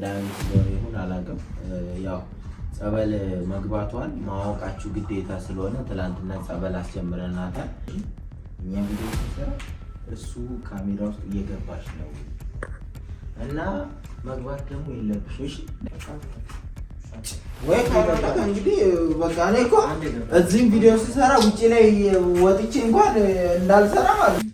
ዳንስ ይሁን አላውቅም። ያው ጸበል መግባቷን ማወቃችሁ ግዴታ ስለሆነ ትላንትና ጸበል አስጀምረናታል። እኛ ቪዲዮ ሲሰራ እሱ ካሜራ ውስጥ እየገባች ነው እና መግባት ደግሞ የለብሽ ወይ ካሜራ እንግዲህ በቃ እኔ እኮ እዚህም ቪዲዮ ሲሰራ ውጪ ላይ ወጥቼ እንኳን እንዳልሰራ ማለት ነው።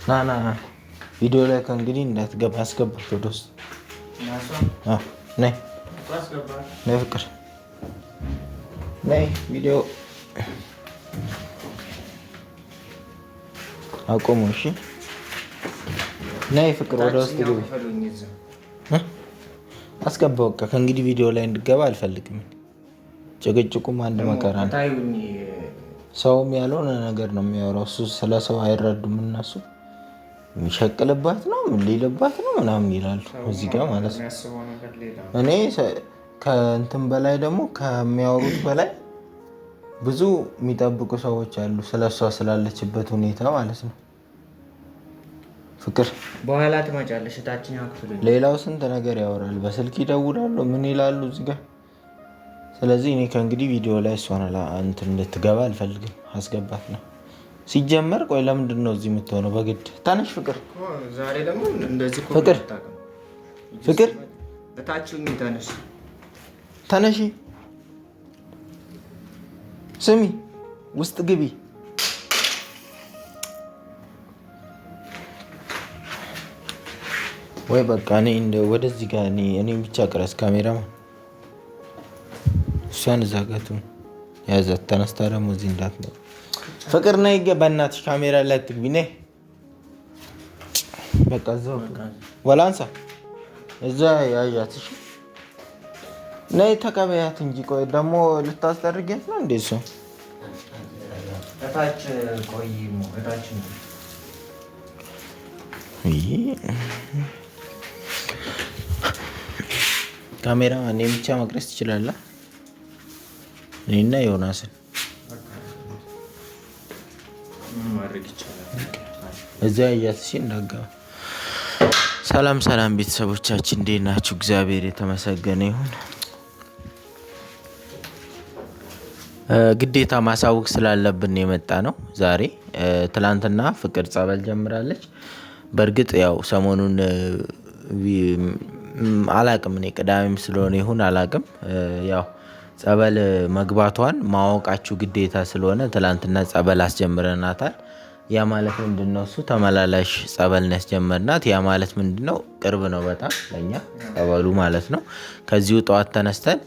ና ቪዲዮ ላይ ከእንግዲህ እንዳትገባ አስገባት ወደ ውስጥ። ነይ ፍቅር ነይ ቪዲዮ አቆሙ። እሺ ነይ ፍቅር ወደ ውስጥ ግቢ። አስገባው በቃ ከእንግዲህ ቪዲዮ ላይ እንድገባ አልፈልግም። ጭቅጭቁም አንድ መከራ ነው። ሰውም ያልሆነ ነገር ነው የሚያወራው። እሱ ስለ ሰው አይረዱም እነሱ። የሚሸቅልባት ነው ምን ሊልባት ነው ምናምን ይላሉ እዚህ ጋር ማለት ነው። እኔ ከእንትን በላይ ደግሞ ከሚያወሩት በላይ ብዙ የሚጠብቁ ሰዎች አሉ ስለሷ ስላለችበት ሁኔታ ማለት ነው። ፍቅር በኋላ ትመጫለሽ ታችኛው ክፍል። ሌላው ስንት ነገር ያወራል፣ በስልክ ይደውላሉ፣ ምን ይላሉ እዚህ ጋር። ስለዚህ እኔ ከእንግዲህ ቪዲዮ ላይ እሷን እንትን እንድትገባ አልፈልግም። አስገባት ነው ሲጀመር። ቆይ ለምንድን ነው እዚህ የምትሆነው በግድ? ተነሽ ፍቅር። ዛሬ ደግሞ እንደዚህ ፍቅር ፍቅር በታችሁኝ ተነሽ ተነሺ። ስሚ ውስጥ ግቢ። ወይ በቃ እኔ ወደዚህ ጋር እኔ ብቻ ቅረስ ካሜራ። እሷን እዛ ጋር ትሁን ያዛት። ተነስታ ደግሞ እዚህ እንዳትመጣ። ፍቅር ነይ በእናትሽ ካሜራ ላይ አትግቢ። ነይ በቃ እዛው ወላንሳ እዛ ያዣት። እሺ ነይ ተቀበያት እንጂ። ቆይ ደግሞ ልታስጠርጊያት ነው እንዴ? እሱ እታች ቆይ እታች ነው። ካሜራ እኔ ብቻ መቅረስ ትችላለህ? እኔና ዮናስን ማድረግ ይቻላል። እዛ ያያት እሺ እንዳትገባ። ሰላም ሰላም ቤተሰቦቻችን እንዴት ናችሁ? እግዚአብሔር የተመሰገነ ይሁን። ግዴታ ማሳወቅ ስላለብን የመጣ ነው ዛሬ። ትላንትና ፍቅር ጸበል ጀምራለች። በእርግጥ ያው ሰሞኑን አላቅም እኔ ቅዳሜም ስለሆነ ይሁን አላቅም፣ ያው ጸበል መግባቷን ማወቃችሁ ግዴታ ስለሆነ ትላንትና ጸበል አስጀምረናታል። ያ ማለት ምንድነው? እሱ ተመላላሽ ጸበል ነው ያስጀመርናት። ያ ማለት ምንድነው? ቅርብ ነው በጣም ለኛ ጸበሉ ማለት ነው። ከዚሁ ጠዋት ተነስተን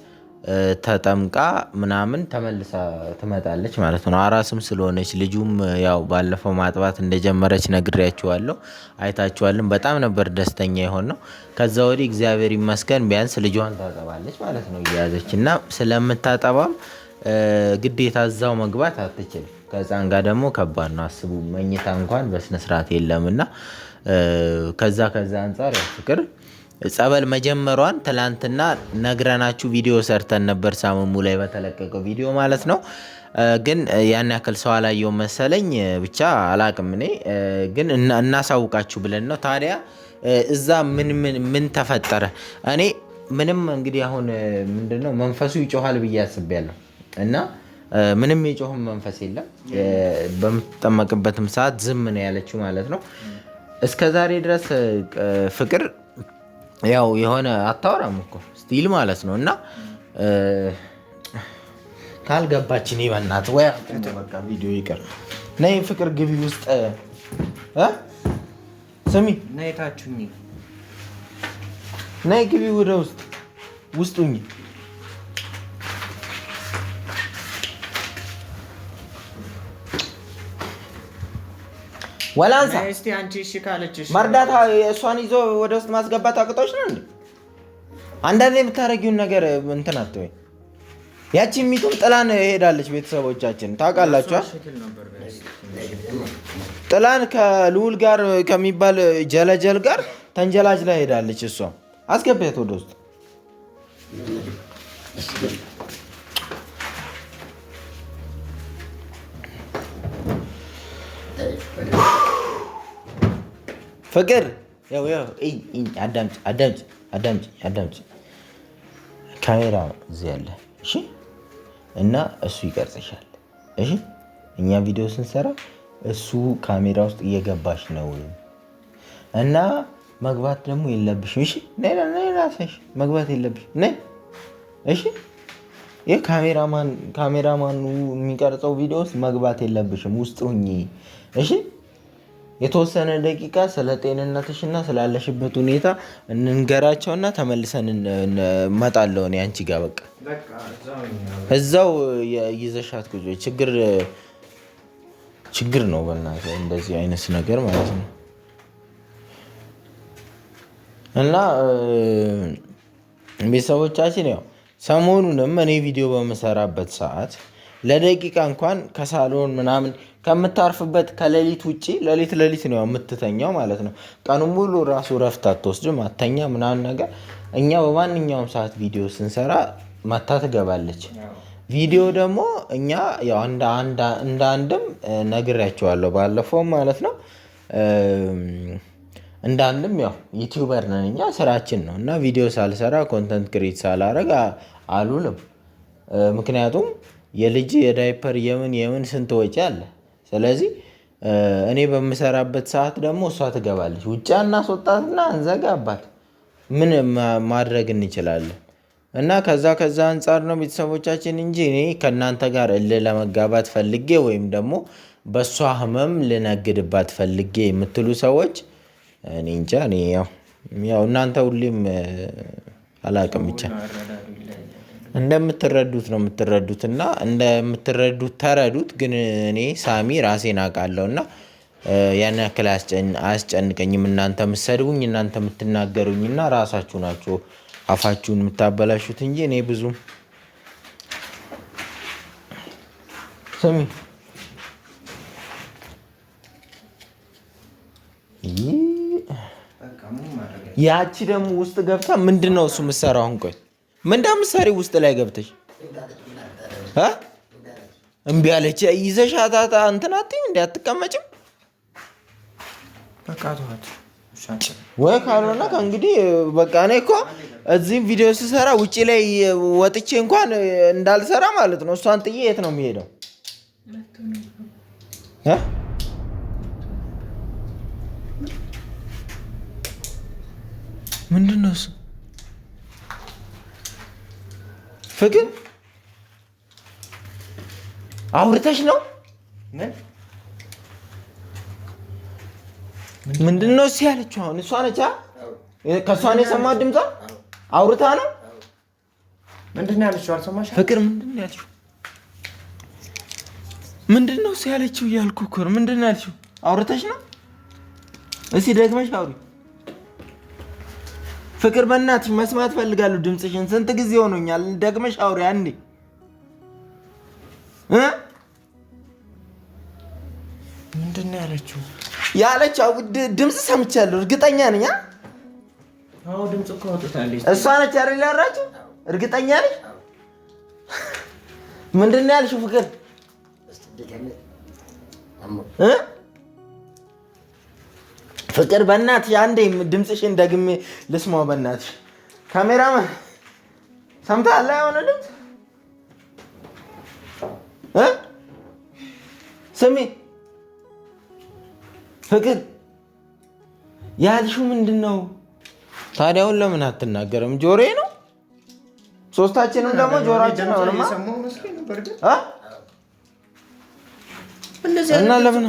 ተጠምቃ ምናምን ተመልሳ ትመጣለች ማለት ነው። አራስም ስለሆነች ልጁም ያው ባለፈው ማጥባት እንደጀመረች ነግሬያችኋለሁ፣ አይታችኋልም። በጣም ነበር ደስተኛ የሆነው። ከዛ ወዲህ እግዚአብሔር ይመስገን ቢያንስ ልጇን ታጠባለች ማለት ነው እየያዘች እና ስለምታጠባም ግዴታ እዛው መግባት አትችልም። ከህፃን ጋር ደግሞ ከባድ ነው። አስቡ መኝታ እንኳን በስነስርዓት የለምና ከዛ አንጻር ያው ፍቅር ጸበል መጀመሯን ትላንትና ነግረናችሁ ቪዲዮ ሰርተን ነበር፣ ሳሙሙ ላይ በተለቀቀው ቪዲዮ ማለት ነው። ግን ያን ያክል ሰው አላየው መሰለኝ፣ ብቻ አላቅም። እኔ ግን እናሳውቃችሁ ብለን ነው። ታዲያ እዛ ምን ተፈጠረ? እኔ ምንም እንግዲህ አሁን ምንድነው መንፈሱ ይጮሃል ብዬ አስቤያለሁ እና ምንም የጮህም መንፈስ የለም። በምትጠመቅበትም ሰዓት ዝም ነው ያለችው ማለት ነው። እስከዛሬ ድረስ ፍቅር ያው የሆነ አታወራም እኮ ስቲል ማለት ነው። እና ካልገባች እኔ በእናትህ ወይ በቃ ቪዲዮ ይቀር። ነይ ፍቅር ግቢ ውስጥ ስሚ፣ ነይ ታችሁኝ፣ ነይ ግቢ ወደ ውስጡኝ። ወላንሳ እስቲ አንቺ እሺ ካለችሽ መርዳታ እሷን ይዞ ወደ ውስጥ ማስገባት አቅቶች ነው እንዴ? አንዳንዴ የምታደርጊውን ነገር እንትን አትበይ። ያቺ ሚቱም ጥላን ሄዳለች። ቤተሰቦቻችን ታውቃላችሁ። ጥላን ከልዑል ጋር ከሚባል ጀለጀል ጋር ተንጀላጅ ላይ ሄዳለች። እሷ አስገቢያት ወደ ውስጥ። ፍቅር አዳምጪ። ካሜራ እዚህ ያለ እሺ። እና እሱ ይቀርጽሻል እሺ። እኛ ቪዲዮ ስንሰራ እሱ ካሜራ ውስጥ እየገባሽ ነው እና መግባት ደግሞ የለብሽም እሺ። ነይ መግባት የለብሽም ነይ እሺ። ይህ ካሜራማኑ የሚቀርጸው ቪዲዮ ውስጥ መግባት የለብሽም፣ ውስጥ ሁኚ እሺ። የተወሰነ ደቂቃ ስለ ጤንነትሽና ስላለሽበት ሁኔታ እንንገራቸውና ተመልሰን እመጣለሁ እኔ አንቺ ጋር በቃ እዛው ይዘሻት ቁጭ። ችግር ነው በእናትህ እንደዚህ አይነት ነገር ማለት ነው። እና ቤተሰቦቻችን ያው ሰሞኑንም እኔ ቪዲዮ በምሰራበት ሰዓት ለደቂቃ እንኳን ከሳሎን ምናምን ከምታርፍበት ከሌሊት ውጭ ሌሊት ነው የምትተኛው ማለት ነው። ቀኑ ሙሉ ራሱ ረፍት አትወስድም፣ አተኛ ምናምን ነገር። እኛ በማንኛውም ሰዓት ቪዲዮ ስንሰራ መታ ትገባለች። ቪዲዮ ደግሞ እኛ ያው እንደ አንድም ነግሬያቸዋለሁ ባለፈው ማለት ነው። እንደ አንድም ያው ዩቲዩበር ነን እኛ፣ ስራችን ነው እና ቪዲዮ ሳልሰራ ኮንተንት ክሬት ሳላረግ አሉልም። ምክንያቱም የልጅ የዳይፐር የምን ስንት ወጪ አለ። ስለዚህ እኔ በምሰራበት ሰዓት ደግሞ እሷ ትገባለች። ውጭ እናስወጣትና እንዘጋባት። ምን ማድረግ እንችላለን? እና ከዛ አንጻር ነው ቤተሰቦቻችን እንጂ እኔ ከእናንተ ጋር እልህ ለመጋባት ፈልጌ ወይም ደግሞ በእሷ ህመም ልነግድባት ፈልጌ የምትሉ ሰዎች እኔ እንጃ። እኔ ያው እናንተ ሁሌም አላቅም ብቻ እንደምትረዱት ነው የምትረዱት እና እንደምትረዱት ተረዱት። ግን እኔ ሳሚ ራሴን አውቃለሁ እና ያን ያክል አያስጨንቀኝም። እናንተ የምትሰድቡኝ እናንተ የምትናገሩኝ እና ራሳችሁ ናችሁ አፋችሁን የምታበላሹት እንጂ እኔ ብዙም ስሚ ያቺ ደግሞ ውስጥ ገብታ ምንድን ነው እሱ የምትሰራው? አሁን ቆይ ምን እንደምትሰሪ ውስጥ ላይ ገብተሽ እምቢ አለች። ይዘሻታታ እንትን አትይም እንደ አትቀመጭም ወይ? ካልሆነ ከእንግዲህ በቃ እኔ እኮ እዚህም ቪዲዮ ስሰራ ውጭ ላይ ወጥቼ እንኳን እንዳልሰራ ማለት ነው። እሷን ጥዬ የት ነው የሚሄደው? ምንድን ነው እሱ? ፍቅር አውርተሽ ነው? ምንድን ነው እሱ ያለችው? አሁን እሷ ነች ከእሷ ነው የሰማሁት ድምጿ። አውርታ ነው? ምንድን ነው ያለችው? አልሰማሽም? ፍቅር ምንድን ነው ያለችው? ምንድን ነው እሱ ያለችው እያልኩ እኮ ነው። ምንድን ነው ያለችው? አውርተሽ ነው? እስኪ ደግመሽ አውሪ ፍቅር። በእናትሽ መስማት ፈልጋለሁ ድምፅሽን። ስንት ጊዜ ሆኖኛል። ደግመሽ አውሪ አንዴ። ምንድን ነው ያለችው? ድምፅ ሰምቻለሁ፣ እርግጠኛ ነኝ። አዎ ድምፅ እኮ አውጥታለች። እሷ ነች አይደል ያወራችው? እርግጠኛ ነኝ። ምንድን ነው ያልሽው ፍቅር? ፍቅር በእናትሽ አንዴ ድምፅሽን ደግሜ ልስማው በእናትሽ። ካሜራማን ሰምተሃል? የሆነ ድምፅ ስሚ ፍቅር ያልሽው ምንድን ነው ታዲያ? አሁን ለምን አትናገርም? ጆሮዬ ነው። ሶስታችንም ደግሞ ጆሮአችን ነው። እና እና ለምን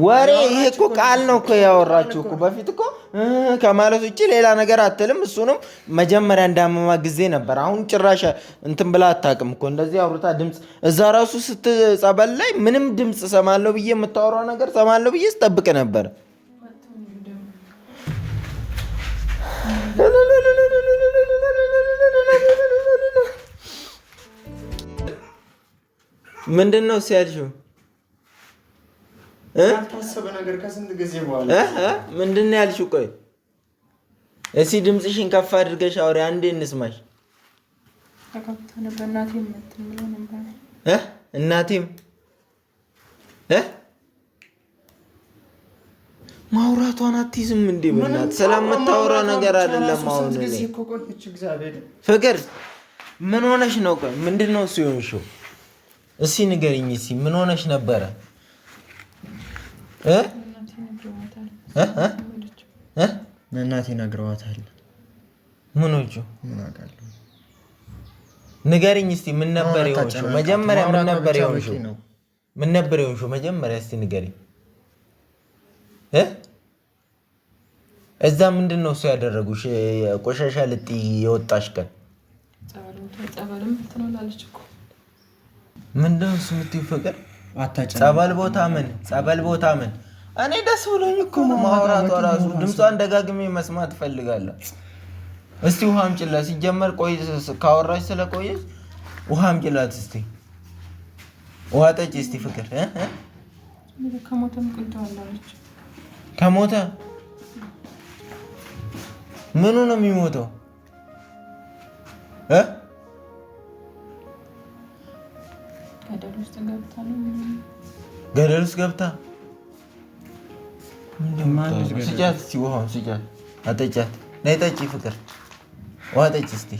ወሬ? ይሄ እኮ ቃል ነው እኮ ያወራችሁ እኮ። በፊት እኮ ከማለት ውጭ ሌላ ነገር አትልም። እሱንም መጀመሪያ እንዳመማ ጊዜ ነበር። አሁን ጭራሽ እንትን ብላ አታውቅም እኮ። እንደዚህ አውርታ ድምፅ እዛ ራሱ ስትጸበል ላይ ምንም ድምፅ ሰማለሁ ብዬ የምታወራው ነገር ሰማለሁ ብዬ ስጠብቅ ነበር። ምንድን ነው ሲያልሽው? ምንድን ነው ያልሽው? ቆይ እስኪ ድምፅሽን ከፍ አድርገሽ አውሪ፣ አንዴ እንስማሽ። እናቴም ማውራቷን አትይዝም እንዴ? በእናትህ ስለምታወራ ነገር አይደለም። አሁን ፍቅር ምን ሆነሽ ነው? ቆይ ምንድን ነው እሱ የሆንሽው? እስኪ ንገሪኝ። እስኪ ምን ሆነሽ ነበረ? እናቴ ነግረዋታል። ምኖቹ ንገሪኝ እስኪ። ምን ነበር የሆንሽው መጀመሪያ? ምን ነበር የሆንሽው? ምን ነበር የሆንሽው መጀመሪያ? እስኪ ንገሪኝ። እዛ ምንድን ነው እሱ ያደረጉሽ? ቆሻሻ ልጥይ የወጣሽ ቀን ምንድን ነው እሱ የምትይው? ፍቅር ጸበል ቦታ ምን? ጸበል ቦታ ምን? እኔ ደስ ብሎኝ እኮ ነው ማውራቷ ራሱ። ድምጿን ደጋግሜ መስማት እፈልጋለሁ። እስቲ ውሃ አምጪላት። ሲጀመር ቆይ ካወራች ስለቆየች ውሃ አምጪላት እስቲ። ውሃ ጠጪ እስቲ ፍቅር። ከሞተ ምኑ ነው የሚሞተው? ገደል ውስጥ ገብታ ስጫት እስቲ ውሃውን ስጫት። አጠጫት። ነይ ጠጪ ፍቅር፣ ውሃ ጠጪ እስቲ።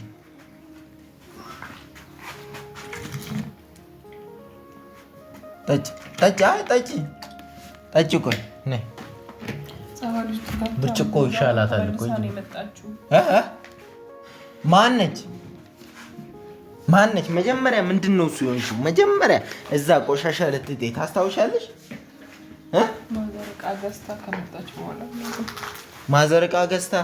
ጠጪ ጠጪ። አይ ጠጪ ጠጪ። ቆይ ነይ። ብርጭቆ ይሻላታል እኮ። ማነች ማነች? መጀመሪያ ምንድን ነው እሱ የሆንሽው? መጀመሪያ እዛ ቆሻሻ ልትጤ ታስታውሻለሽ? ማዘርቃ ገዝታ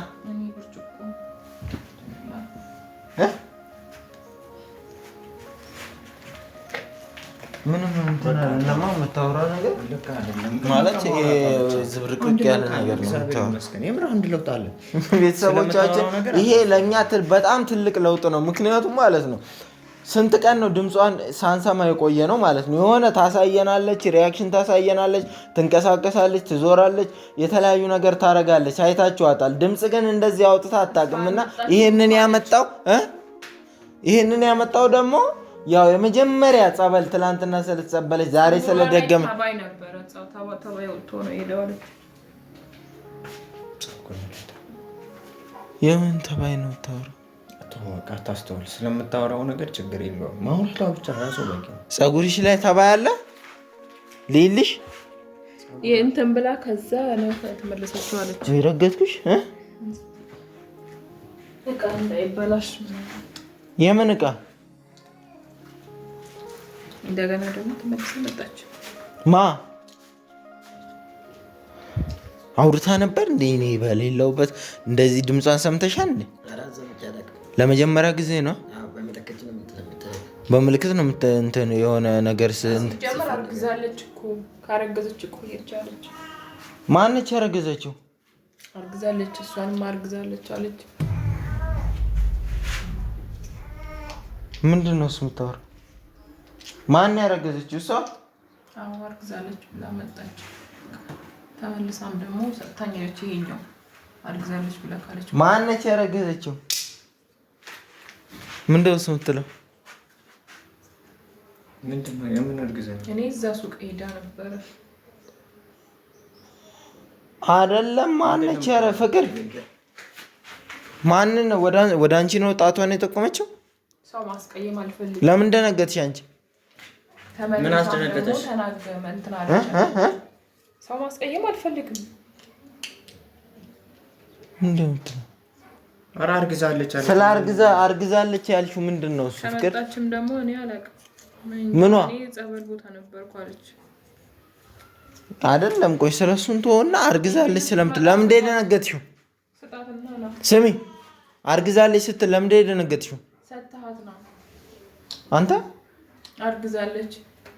ምንም እንትና የምታወራው ነገር ማለት ዝብርቅርቅ ያለ ነገር ነው። ቤተሰቦቻችን ይሄ ለእኛ በጣም ትልቅ ለውጥ ነው። ምክንያቱም ማለት ነው ስንት ቀን ነው ድምጿን ሳንሰማ የቆየ ነው ማለት ነው። የሆነ ታሳየናለች፣ ሪያክሽን ታሳየናለች፣ ትንቀሳቀሳለች፣ ትዞራለች፣ የተለያዩ ነገር ታረጋለች። አይታችኋታል። ድምፅ ግን እንደዚህ አውጥታ አታውቅምና ይህንን ያመጣው ደግሞ ያው የመጀመሪያ ጸበል ትላንትና ስለተጸበለች ዛሬ ስለደገመ የምን ተባይ ነው ታወራ? ታስተውል። ስለምታወራው ነገር ችግር የለውም። ማውራቷ ብቻ ራሱ በቂ ነው። ፀጉርሽ ላይ ተባይ አለ ልይልሽ እንትን ብላ ከዛ ነው ተመለሰችው አለች። ይረገጥኩሽ እቃ እንዳይበላሽ። የምን እቃ? እንደገና ደግሞ ተመልሳ መጣች። አውርታ ነበር እንዴ? እኔ በሌለውበት እንደዚህ ድምጿን ሰምተሻል እንዴ? ለመጀመሪያ ጊዜ ነው። በምልክት ነው እንትን የሆነ ነገር ጀመር። አርግዛለች እኮ ካረገዘች እኮ ይቻለች። ማነች ያረገዘችው? አርግዛለች፣ እሷንም አርግዛለች አለች። ምንድን ነው እሱ የምታወራው? ማን ያረገዘችው? እሷ አርግዛለች ብላ መጣች። ተመልሳም ደግሞ ሰጥታኛለች። ይሄኛው አርግዛለች ብላ ካለች ማነች ያረገዘችው? ምንድን ነው እሱ የምትለው? ምንድን ነው የምን እርግዝና? እኔ እዛ ሱቅ ሄዳ ነበረ አይደለም። ማነች ያረ ፍቅር ማንን ወደ አንቺ ነው ጣቷን የጠቆመችው? ሰው ማስቀየም አልፈልግም። ለምን ደነገጥሽ አንቺ? ምን አስደነገጠሽ? ሰው ማስቀየም አልፈልግም። ኧረ አርግዛለች አለ። ስለ አርግዛለች ያልሽው ምንድን ነው እሱ? ፍቅር ከመጣችም ደግሞ እኔ አላውቅም። ምኗ? እኔ ጸበል ቦታ ነበርኩ አለች። አይደለም ቆይ ስለሱን ተወና አርግዛለች ስለምት ለምን ደነገጥሽው? ስሚ አርግዛለች ስትል ለምን ደነገጥሽው? ሰጣሃት ነው አንተ አርግዛለች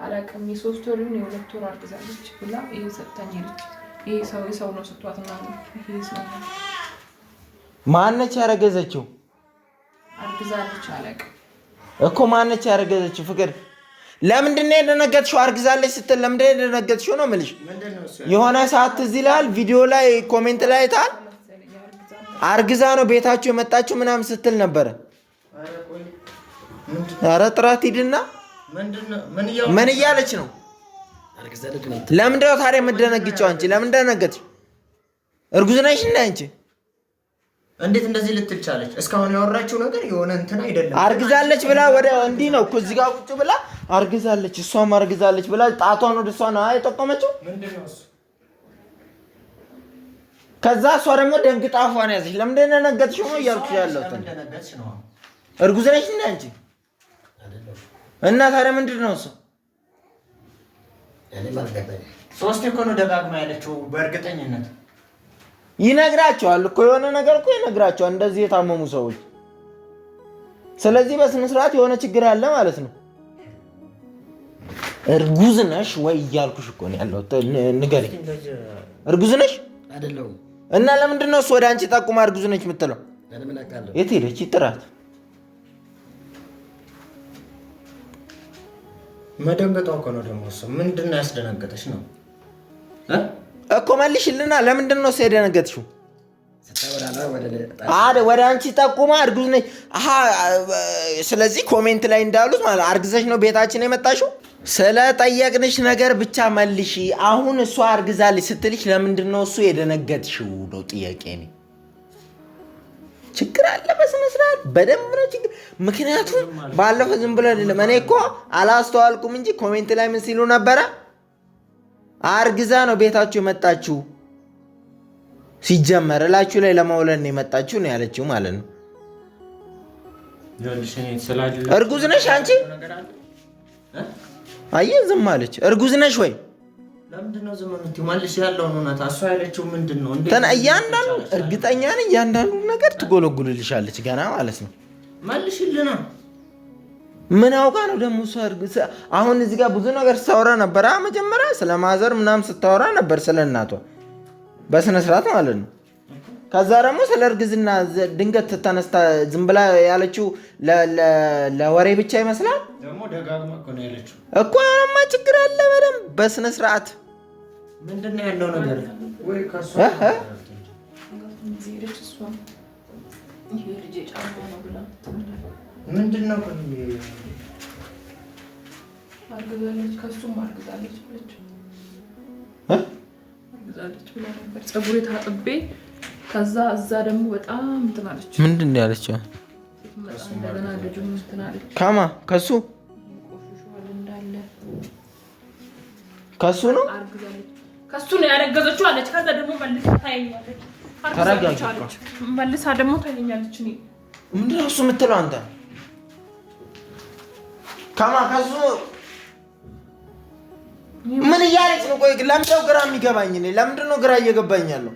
አላውቅም የ3 ወር ነው የ2 ወር አርግዛለች ብላ ይሄ ሰጣኝ ልጅ ይሄ ሰው ነው ሰጥቷት ነው ይሄ ሰው ማነች ያረገዘችው? አርግዛለች አላውቅም እኮ ማነች ያረገዘችው? ፍቅር ለምንድን ነው የደነገጥሽው? አርግዛለች ስትል ለምንድን ነው የደነገጥሽው ነው የምልሽ። የሆነ ሰዓት እዚህ ላይ ቪዲዮ ላይ ኮሜንት ላይ ታል አርግዛ ነው ቤታችሁ የመጣችሁ ምናምን ስትል ነበረ። ኧረ ጥራት ሂድና ምን እያለች ነው? ለምንድን ነው ታዲያ የምትደነግጪው አንቺ? ለምን ደነገጥሽ? እርጉዝ ነሽ እንደ አንቺ እንዴት እንደዚህ ልትል ቻለች? እስካሁን ያወራችው ነገር የሆነ እንትን አይደለም። አርግዛለች ብላ ወደ እንዲህ ነው እኮ እዚህ ጋር ቁጭ ብላ አርግዛለች እሷም አርግዛለች ብላ ጣቷን ወደ እሷ ነው የጠቆመችው። ምንድነው እሱ? ከዛ እሷ ደግሞ ደንግጣ አፏን ያዘች። ለምንድን ነው ደነገጥሽው ነው እያልኩሽ ያለሁት። እርጉዝ ነሽ እንደ አንቺ እና ታዲያ ምንድን ነው እሱ? ሶስት እኮ ነው ደጋግማ ያለችው በእርግጠኝነት ይነግራቸዋል እኮ የሆነ ነገር እኮ ይነግራቸዋል እንደዚህ የታመሙ ሰዎች። ስለዚህ በስነ ስርዓት የሆነ ችግር አለ ማለት ነው። እርጉዝ ነሽ ወይ እያልኩሽ እኮ ነው ያለሁት። ንገሪኝ እርጉዝ ነሽ አይደለም? እና ለምንድን ነው እሱ ወደ አንቺ ጠቁማ እርጉዝ ነች የምትለው? የት ሄደች? ጥራት መደንገጧ እኮ ነው ደግሞ እሱ ምንድን ነው ያስደነገጠሽ ነው እኮ መልሽልና ለምንድን ነው የደነገጥሽው? ወደ አንቺ ጠቁማ እርጉዝ ነች። ስለዚህ ኮሜንት ላይ እንዳሉት ማለት አርግዘሽ ነው ቤታችን የመጣሽው? ስለጠየቅንሽ ነገር ብቻ መልሺ። አሁን እሷ አርግዛለች ስትልሽ ለምንድን ነው እሱ የደነገጥሽው ነው ጥያቄ። ችግር አለ በስነ ስርዓት በደንብ ነው ችግር። ምክንያቱም ባለፈው ዝም ብሎ አይደለም እኔ እኮ አላስተዋልኩም እንጂ ኮሜንት ላይ ምን ሲሉ ነበረ? አርግዛ ነው ቤታችሁ የመጣችሁ ሲጀመር እላችሁ ላይ ለማውለን ነው የመጣችሁ ነው ያለችው ማለት ነው። እርጉዝ ነሽ አንቺ? አየህ ዝም አለች። እርጉዝ ነሽ ወይ? ለምንድን ነው ዝም የምትይው? ማለሽ ያለውን እውነታ እሷ ያለችው ምንድን ነው? እያንዳንዱ እርግጠኛ ነኝ እያንዳንዱ ነገር ትጎለጉልልሻለች ገና ማለት ነው። መልሽልና ምን አውቃ ነው ደግሞ እሷ እርግዝ? አሁን እዚህ ጋር ብዙ ነገር ስታወራ ነበር። መጀመሪያ ስለ ማዘር ምናምን ስታወራ ነበር ስለ እናቷ በስነ ስርዓት ማለት ነው። ከዛ ደግሞ ስለ እርግዝና ድንገት ተነስታ ዝም ብላ ያለችው ለወሬ ብቻ ይመስላል። ደግሞ ደጋግማ እኮ ነው ያለችው እኮ። አሁንማ ችግር አለ በደንብ በስነ ስርዓት። ምንድን ነው ያለው ነገር? ወይ ከሷ ምንድን ነው አርግዛለች ከሱም አርግዛለች ብላ ነበር። ፀጉሬ ታጥቤ ከዛ እዛ ደግሞ በጣም እንትን አለች። ምንድን ነው ያለችው? እንደገና ልጁም እንትን አለች። ከማ ከሱ ቆሽሿል እንዳለ ከሱ ነው ከሱ ነው ያረገዘችው አለች። ከዛ ደግሞ መልሳ ታየኛለች። ተረጋግጣለች። መልሳ ደግሞ ታየኛለች። እኔ ምንድን ነው እሱ የምትለው አንተ? ከማ ከሱ ምን እያለች ነው? ቆይ ለምንድነው ግራ የሚገባኝ? እኔ ለምንድን ነው ግራ እየገባኝ ያለው?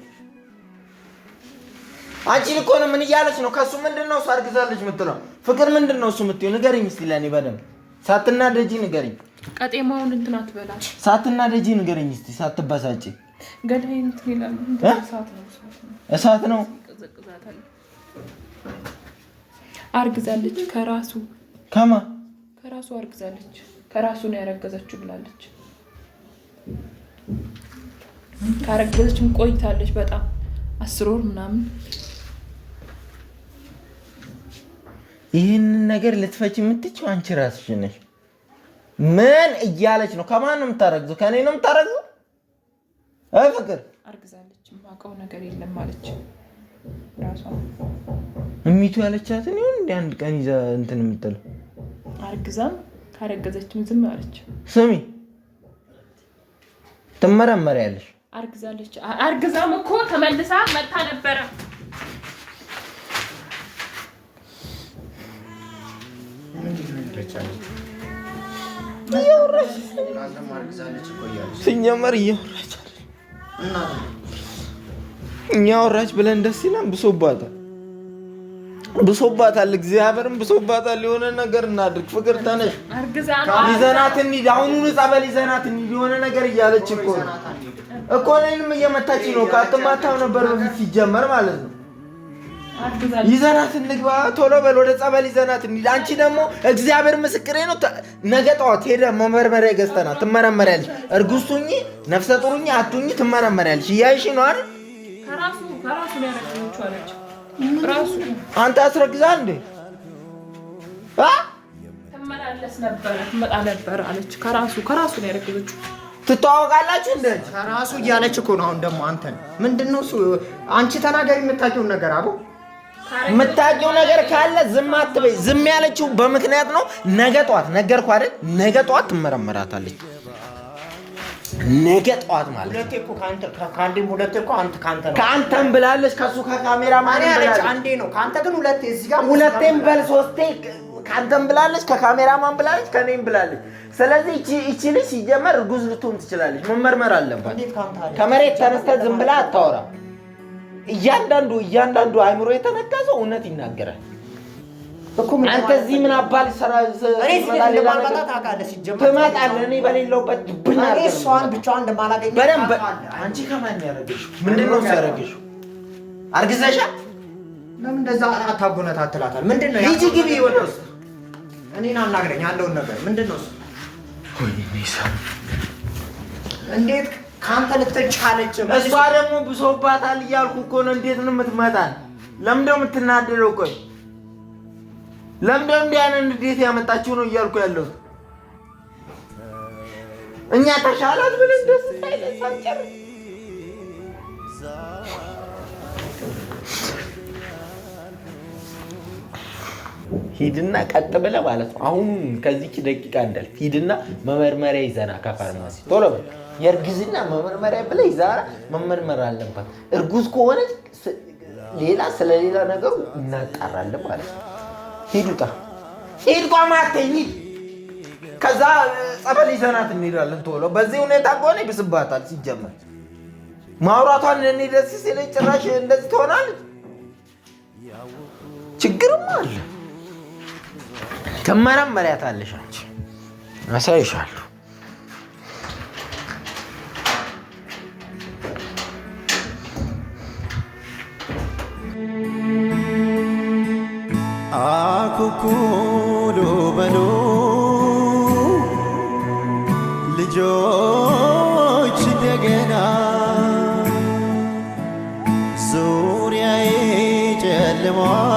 አንቺ እኮ ነው ምን እያለች ነው? ከሱ ምንድን ነው እሱ አርግዛለች የምትለው? ፍቅር ምንድን ነው እሱ የምትይው? ንገሪኝ እስኪ ለእኔ በደንብ ሳትናደጂ ንገሪኝ። ቀጤማውን እንትን አትበላት። ሳትናደጂ ንገሪኝ እስኪ ሳትበሳጪ። ገዳይ እንትን ይላል። እሳት ነው ይቀዘቅዛታል። አርግዛለች ከራሱ ከማ ከራሱ አርግዛለች። ከራሱ ነው ያረገዘችው ብላለች። ካረገዘችም ቆይታለች በጣም 10 ወር ምናምን። ይህንን ነገር ልትፈች የምትችው አንቺ ራስሽ ነሽ። ምን እያለች ነው? ከማን ነው የምታረግዘው? ከኔ ነው የምታረግዘው? ፍቅር አርግዛለች። የማውቀው ነገር የለም አለች ራሷ። እሚቱ ያለቻትን ይሁን እንደ አንድ ቀን ይዛ እንትን የምትለው አርግዛም ካረገዘችም ዝም አለች። ስሚ ትመረመሪያለሽ። አርግዛለች። አርግዛም እኮ ተመልሳ መጣ ነበረ። ሲጀመር እያወራች እኛ ወራች ብለን ደስ ይላል። ብሶባታል፣ እግዚአብሔርም ብሶባታል። የሆነ ነገር እናድርግ። ፍቅር ተነሽ፣ ይዘናት እንሂድ። አሁኑኑ ጸበል ይዘናት እንሂድ። የሆነ ነገር እያለች እኮ እኔንም እየመታች ነው። ካትማታው ነበር በፊት ሲጀመር ማለት ነው። ይዘናት እንግባ፣ ቶሎ በል ወደ ጸበል ይዘናት እንሂድ። አንቺ ደግሞ እግዚአብሔር ምስክሬ ነው፣ ነገ ጠዋት ሄደ መመርመሪያ ገዝተናት ትመረመሪያለሽ። እርጉዝ ሁኚ ነፍሰ ጡር ሁኚ አትሁኚ ትመረመሪያለሽ። እያይሽ ነው አይደል? ከራሱ ነው ያረጋችው አለች። ራሱ አንተ አስረግዛል እንዴ? ትመላለስ ነበር ትመጣ ነበር አለች። ከራሱ ነው ያረጋችው። ትተዋወቃላችሁ እንዴ? ከራሱ እያለች እኮ ነው። አሁን ደግሞ አንተን ምንድነው እሱ? አንቺ ተናገሪ የምታውቂውን ነገር አቦ። የምታውቂው ነገር ካለ ዝም አትበይ። ዝም ያለችው በምክንያት ነው። ነገ ጠዋት ነገርኩህ አይደል? ነገ ጠዋት ትመረመራታለች። ነገ ጠዋት ማለት ሁለቴ እኮ ከአንዴም ሁለቴ እኮ ካንተ ነው። ከአንተም ብላለች፣ ከሱ ከካሜራ ማን ያለች አንዴ ነው። ካንተ ግን ሁለቴ እዚህ ጋር ሁለቴም በል ሶስቴ ከአንተም ብላለች፣ ከካሜራማን ብላለች፣ ከኔም ብላለች። ስለዚህ እቺ ልጅ ሲጀመር እርጉዝ ልትሆን ትችላለች። መመርመር አለባት። ከመሬት ተነስተህ ዝም ብላ አታወራ። እያንዳንዱ አይምሮ የተነካ ሰው እውነት ይናገራል። አንተ እዚህ ምን አባል ትመጣለህ? እኔ በሌለውበት ድብና እሷን ብቻዋን እንደማላገኝ በደንብ። አንቺ ከማን ያደረገሽው? ምንድን ነው ያደረገሽው? አርግዘሻል? ለምን እንደዛ አታጎነታትላታል? ምንድን ነው? ሂጂ ግቢ ወደ ውስጥ። እኔን አናግረኝ ያለውን ነገር ምንድን ነው? እንዴት ከአንተ ልትቻለች? እሷ ደግሞ ብሶባታል እያልኩ እኮ ነው። እንዴት ነው የምትመጣን? ለምን ነው የምትናደደው? ቆይ ለምን እንዲህ አይነት እንዴት ያመጣችው ነው እያልኩ ያለሁት። እኛ ተሻላት ብለን ደስ ሳይለን ሳንጨርስ ሂድና ቀጥ ብለህ ማለት ነው። አሁን ከዚህች ደቂቃ እንዳልክ ሂድና መመርመሪያ ይዘና ከፋርማሲ ቶሎ በል። የእርግዝና መመርመሪያ ብለህ ይዛራ መመርመር አለባት። እርጉዝ ከሆነች ሌላ ስለሌላ ነገሩ እናጣራለን ማለት ነው። ሂዱታ ሂድ ቋማተኝ። ከዛ ጸበል ይዘናት እንሄዳለን ቶሎ። በዚህ ሁኔታ ከሆነ ይብስባታል። ሲጀመር ማውራቷን እኔ ደስ ሲለኝ ጭራሽ እንደዚህ ትሆናለች። ችግርም አለ። ትመረመሪያታለሽ። አንቺ አሳይሻለሁ። አኩኩሉ በሉ ልጆች እንደገና ዙሪያዬ ጨልሟል።